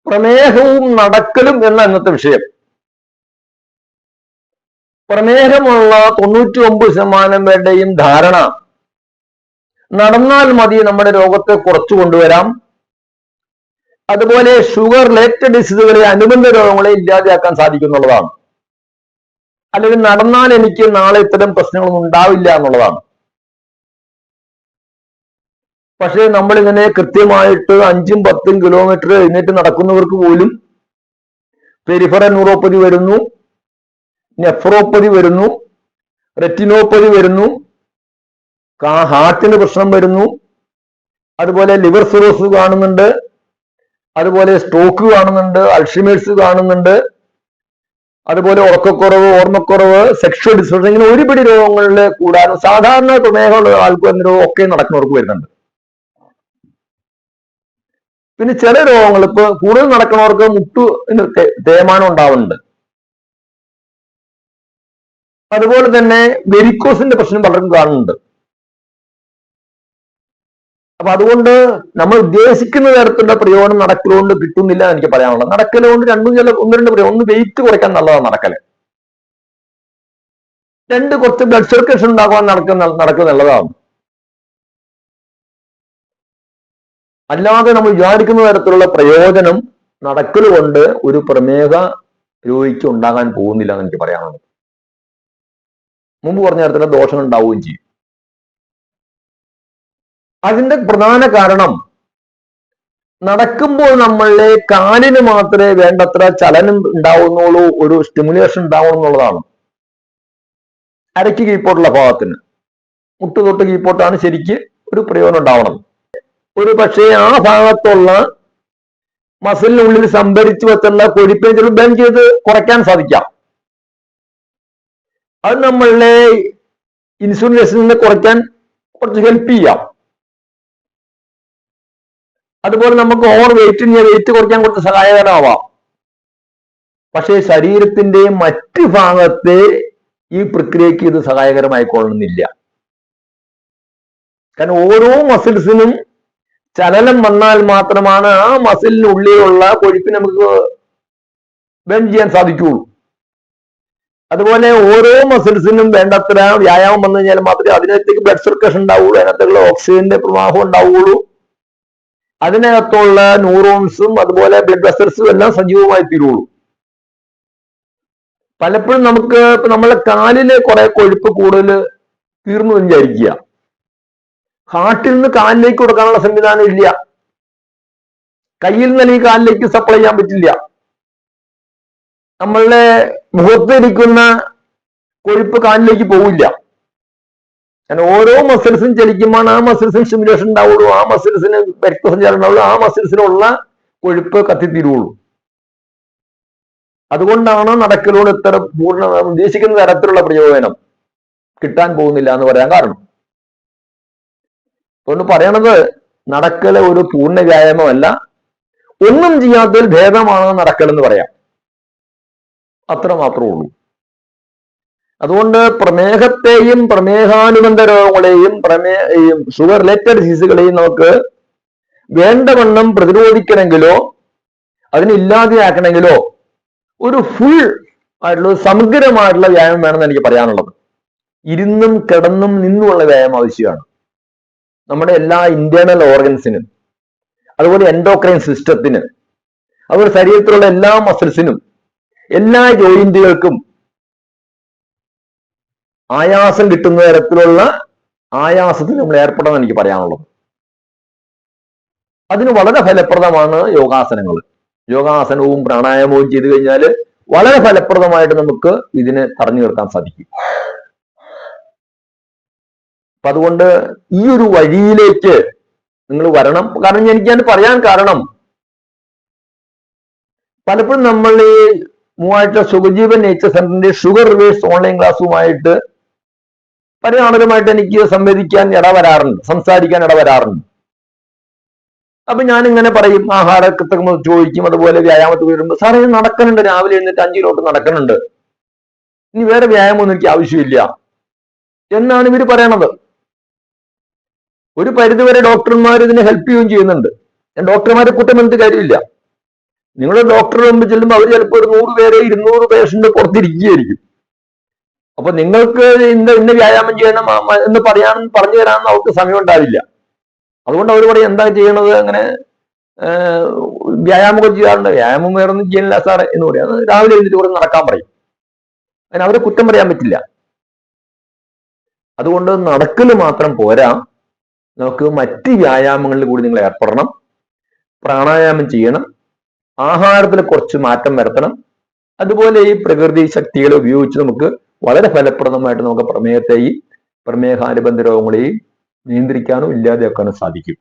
പ്രമേഹവും നടക്കലും എന്ന ഇന്നത്തെ വിഷയം. പ്രമേഹമുള്ള 99% പേരുടെയും ധാരണ നടന്നാൽ മതി നമ്മുടെ രോഗത്തെ കുറച്ചു കൊണ്ടുവരാം, അതുപോലെ ഷുഗർ റിലേറ്റഡ് ഡിസീസുകളെ, അനുബന്ധ രോഗങ്ങളെ ഇല്ലാതെയാക്കാൻ സാധിക്കുന്നുള്ളതാണ്. അല്ലെങ്കിൽ നടന്നാൽ എനിക്ക് നാളെ ഇത്തരം പ്രശ്നങ്ങളൊന്നും ഉണ്ടാവില്ല എന്നുള്ളതാണ്. പക്ഷേ നമ്മളിങ്ങനെ കൃത്യമായിട്ട് 5-10 കിലോമീറ്റർ എഴുന്നേറ്റ് നടക്കുന്നവർക്ക് പോലും പെരിഫറൽ ന്യൂറോപ്പതി വരുന്നു, നെഫ്രോപ്പതി വരുന്നു, റെറ്റിനോപ്പതി വരുന്നു, ഹാർട്ടിന് പ്രശ്നം വരുന്നു, അതുപോലെ ലിവർ സിറോസ് കാണുന്നുണ്ട്, അതുപോലെ സ്ട്രോക്ക് കാണുന്നുണ്ട്, അൾഷിമേഴ്സ് കാണുന്നുണ്ട്, അതുപോലെ ഉറക്കക്കുറവ്, ഓർമ്മക്കുറവ്, സെക്ഷൽ ഡിസ്ഫങ്ഷൻ, ഇങ്ങനെ ഒരുപിടി രോഗങ്ങളിൽ കൂടാനും സാധാരണ പ്രമേഹമുള്ള ആൾക്ക് വന്ന രോഗം ഒക്കെ നടക്കുന്നവർക്ക് വരുന്നുണ്ട്. പിന്നെ ചില രോഗങ്ങൾ ഇപ്പൊ കൂടുതൽ നടക്കുന്നവർക്ക് തേയ്മാനം ഉണ്ടാവുന്നുണ്ട്. അതുപോലെ തന്നെ വെരിക്കോസിന്റെ പ്രശ്നം പലർക്കും കാണുന്നുണ്ട്. അപ്പൊ അതുകൊണ്ട് നമ്മൾ ഉദ്ദേശിക്കുന്ന തരത്തിലുള്ള പ്രയോജനം നടക്കലുകൊണ്ട് കിട്ടുന്നില്ല എന്ന് എനിക്ക് പറയാനുള്ളത്. നടക്കലുകൊണ്ട് ഒന്ന് രണ്ട് പ്രയോജനം. ഒന്ന് വെയിറ്റ് കുറയ്ക്കാൻ നല്ലതാണ് നടക്കല്. കുറച്ച് ബ്ലഡ് സർക്കുലേഷൻ ഉണ്ടാക്കുവാൻ നടക്കുക നല്ലതാണ്. അല്ലാതെ നമ്മൾ വിചാരിക്കുന്ന തരത്തിലുള്ള പ്രയോജനം നടക്കൽ കൊണ്ട് ഒരു പ്രമേഹ രോഗിക്ക് ഉണ്ടാകാൻ പോകുന്നില്ല എന്ന് എനിക്ക് പറയാനുള്ളത്. മുമ്പ് പറഞ്ഞ തരത്തിലുള്ള ദോഷങ്ങൾ ഉണ്ടാവുകയും ചെയ്യും. അതിന്റെ പ്രധാന കാരണം നടക്കുമ്പോൾ നമ്മളുടെ കാലിന് മാത്രമേ വേണ്ടത്ര ചലനം ഉണ്ടാവുന്നുള്ളൂ, ഒരു സ്റ്റിമുലേഷൻ ഉണ്ടാവണം എന്നുള്ളതാണ്. അരയ്ക്ക് കീഴ്പോട്ടുള്ള ഭാഗത്തിന്, മുട്ട് തൊട്ട് കീഴ്പോട്ടാണ് ശരിക്ക് ഒരു പ്രയോജനം ഉണ്ടാവണം. ഒരു പക്ഷേ ആ ഭാഗത്തുള്ള മസിലിനുള്ളിൽ സംഭരിച്ചു വെച്ചുള്ള കൊഴുപ്പിനെ ചിലപ്പോൾ ബേൺ ചെയ്ത് കുറയ്ക്കാൻ സാധിക്കാം. അത് നമ്മളുടെ ഇൻസുലിൻ റെസിസ്റ്റൻസിനെ കുറയ്ക്കാൻ കുറച്ച് ഹെൽപ്പ് ചെയ്യാം. അതുപോലെ നമുക്ക് ഓവർ വെയിറ്റ് കുറയ്ക്കാൻ കുറച്ച് സഹായകരമാവാം. പക്ഷേ ശരീരത്തിന്റെ മറ്റ് ഭാഗത്തെ ഈ പ്രക്രിയക്ക് ഇത് സഹായകരമായിക്കൊള്ളുന്നില്ല. കാരണം ഓരോ മസിൽസിനും ചലനം വന്നാൽ മാത്രമാണ് ആ മസിലിനുള്ളിലുള്ള കൊഴുപ്പിന് നമുക്ക് ബേൺ ചെയ്യാൻ സാധിക്കുകയുള്ളൂ. അതുപോലെ ഓരോ മസിൽസിനും വേണ്ടത്ര വ്യായാമം വന്നു കഴിഞ്ഞാൽ മാത്രമേ അതിനകത്തേക്ക് ബ്ലഡ് സർക്കുലേഷൻ ഉണ്ടാവുള്ളൂ, അതിനകത്തുള്ള ഓക്സിജന്റെ പ്രവാഹം ഉണ്ടാവുകയുള്ളൂ, അതിനകത്തുള്ള ന്യൂറോൺസും അതുപോലെ ബ്ലഡ് വെസൽസും എല്ലാം സജീവമായി തീരുള്ളൂ. പലപ്പോഴും നമുക്ക് നമ്മളെ കാലില് കുറെ കൊഴുപ്പ് കൂടുതൽ തീർന്നു വിചാരിക്കുക, ഹാർട്ടിൽ നിന്ന് കാലിലേക്ക് കൊടുക്കാനുള്ള സംവിധാനം ഇല്ല, കയ്യിൽ നിന്ന് അല്ലെങ്കിൽ കാലിലേക്ക് സപ്ലൈ ചെയ്യാൻ പറ്റില്ല. നമ്മളുടെ മുഖത്തിരിക്കുന്ന കൊഴുപ്പ് കാലിലേക്ക് പോവില്ല. കാരണം ഓരോ മസിൽസും ചലിക്കുമ്പോൾ ആ മസിൽസിന് സ്റ്റിമുലേഷൻ ഉണ്ടാവുള്ളൂ, ആ മസിൽസിന് രക്തസഞ്ചാരം ഉണ്ടാവുള്ളൂ, ആ മസിൽസിനുള്ള കൊഴുപ്പ് കത്തിത്തീരുള്ളൂ. അതുകൊണ്ടാണ് നടക്കലോട് ഇത്ര ഉദ്ദേശിക്കുന്ന തരത്തിലുള്ള പ്രയോജനം കിട്ടാൻ പോകുന്നില്ല എന്ന് പറയാൻ കാരണം. അതുകൊണ്ട് പറയണത് നടക്കല് ഒരു പൂർണ്ണ വ്യായാമമല്ല, ഒന്നും ചെയ്യാത്തതിൽ ഭേദമാണ് നടക്കൽ എന്ന് പറയാം. അത്ര മാത്രമേ ഉള്ളൂ. അതുകൊണ്ട് പ്രമേഹത്തെയും പ്രമേഹാനുബന്ധ രോഗങ്ങളെയും ഷുഗർ റിലേറ്റഡ് ഡിസീസുകളെയും നമുക്ക് വേണ്ടവണ്ണം പ്രതിരോധിക്കണമെങ്കിലോ അതിനില്ലാതെയാക്കണമെങ്കിലോ ഒരു ഫുൾ ആയിട്ടുള്ള സമഗ്രമായിട്ടുള്ള വ്യായാമം വേണമെന്ന് എനിക്ക് പറയാനുള്ളത്. ഇരുന്നും കിടന്നും നിന്നുമുള്ള വ്യായാമം ആവശ്യമാണ് നമ്മുടെ എല്ലാ ഇന്റേണൽ ഓർഗൻസിനും, അതുപോലെ എൻഡോക്രൈൻ സിസ്റ്റത്തിന്, അതുപോലെ ശരീരത്തിലുള്ള എല്ലാ മസിൽസിനും, എല്ലാ ജോയിന്റുകൾക്കും ആയാസം കിട്ടുന്ന തരത്തിലുള്ള ആയാസത്തിൽ നമ്മൾ ഏർപ്പെടണം എനിക്ക് പറയാനുള്ളത്. അതിന് വളരെ ഫലപ്രദമാണ് യോഗാസനങ്ങൾ. യോഗാസനവും പ്രാണായാമവും ചെയ്തു കഴിഞ്ഞാൽ വളരെ ഫലപ്രദമായിട്ട് നമുക്ക് ഇതിനെ തടഞ്ഞു നിർത്താൻ സാധിക്കും. അപ്പൊ അതുകൊണ്ട് ഈ ഒരു വഴിയിലേക്ക് നിങ്ങൾ വരണം. കാരണം എനിക്കത് പറയാൻ കാരണം പലപ്പോഴും നമ്മൾ ഈ മൂവാഴ്ച സുഖജീവൻ നേച്ചർ സെന്ററിന്റെ ഷുഗർ റിവേഴ്സ് ഓൺലൈൻ ക്ലാസ്സുമായിട്ട് പല ആളുകളുമായിട്ട് എനിക്ക് സംസാരിക്കാൻ ഇടവരാറുണ്ട്. അപ്പൊ ഞാനിങ്ങനെ പറയും, ആഹാരത്തെ ചോദിക്കും, അതുപോലെ വ്യായാമത്തിൽ വരുമ്പോൾ സാറേ ഇത് നടക്കുന്നുണ്ട്, രാവിലെ എഴുന്നേറ്റ് 5 കിലോമീറ്റർ നടക്കുന്നുണ്ട്, ഇനി വേറെ വ്യായാമമൊന്നും എനിക്ക് ആവശ്യമില്ല എന്നാണ് ഇവര് പറയണത്. ഒരു പരിധിവരെ ഡോക്ടർമാർ ഇതിനെ ഹെൽപ്പ് ചെയ്യുകയും ചെയ്യുന്നുണ്ട്. ഞാൻ ഡോക്ടർമാരെ കുറ്റം പറഞ്ഞിട്ട് കാര്യമില്ല. നിങ്ങളുടെ ഡോക്ടറുടെ മുമ്പ് ചെല്ലുമ്പോൾ അവർ ചിലപ്പോൾ ഒരു 100 പേര് 200 പേഷ്യന്റ് പുറത്തിരിക്കുകയായിരിക്കും. അപ്പൊ നിങ്ങൾക്ക് ഇന്ന വ്യായാമം ചെയ്യണം എന്ന് പറഞ്ഞു തരാനൊന്നും അവർക്ക് സമയം ഉണ്ടാവില്ല. അതുകൊണ്ട് അവർ പറയും എന്താ ചെയ്യണത്, അങ്ങനെ വ്യായാമമൊക്കെ ചെയ്യാറുണ്ട്. വ്യായാമം വേറെ ഒന്നും ചെയ്യാനില്ല സാറേ എന്ന് പറയും. അത് രാവിലെ എഴുന്നേറ്റ് കുറേ നടക്കാൻ പറയും. അതിന് അവരെ കുറ്റം പറയാൻ പറ്റില്ല. അതുകൊണ്ട് നടക്കൽ മാത്രം പോരാ, നമുക്ക് മറ്റ് വ്യായാമങ്ങളിൽ കൂടി നിങ്ങൾ ഏർപ്പെടണം. പ്രാണായാമം ചെയ്യണം, ആഹാരത്തിൽ കുറച്ച് മാറ്റം വരുത്തണം. അതുപോലെ ഈ പ്രകൃതി ശക്തികളെ ഉപയോഗിച്ച് നമുക്ക് വളരെ ഫലപ്രദമായിട്ട് നമുക്ക് പ്രമേഹത്തെയും പ്രമേഹാനുബന്ധ രോഗങ്ങളെയും നിയന്ത്രിക്കാനും ഇല്ലാതെയാക്കാനും സാധിക്കും.